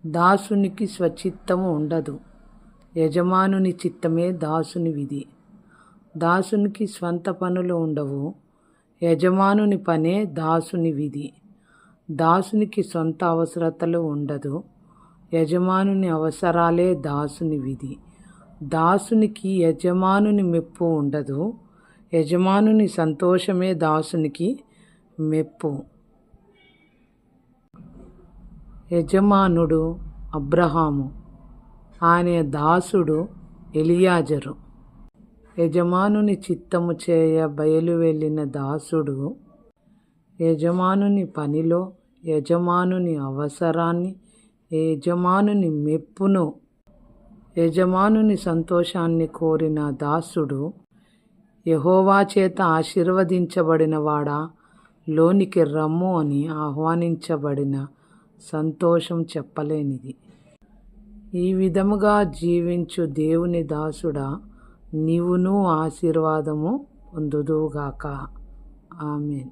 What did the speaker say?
దాసునికి స్వచిత్తము ఉండదు, యజమానుని చిత్తమే దాసుని విధి. దాసునికి స్వంత పనులు ఉండవు, యజమానుని పనే దాసుని విధి. దాసునికి సొంత అవసరతలు ఉండదు, యజమానుని అవసరాలే దాసుని విధి. దాసునికి యజమానుని మెప్పు ఉండదు, యజమానుని సంతోషమే దాసునికి మెప్పు. యజమానుడు అబ్రహాము, ఆయన దాసుడు ఎలియాజరు. యజమానుని చిత్తము చేయ బయలు వెళ్ళిన దాసుడు యజమానుని పనిలో యజమానుని అవసరాన్ని, యజమానుని మెప్పును, యజమానుని సంతోషాన్ని కోరిన దాసుడు యెహోవా చేత ఆశీర్వదించబడినవాడా, లోనికి రమ్ము అని ఆహ్వానించబడిన సంతోషం చెప్పలేనిది. ఈ విధముగా జీవించు దేవుని దాసుడా, నీవును ఆశీర్వాదము పొందుదువుగాక. ఆమేన్.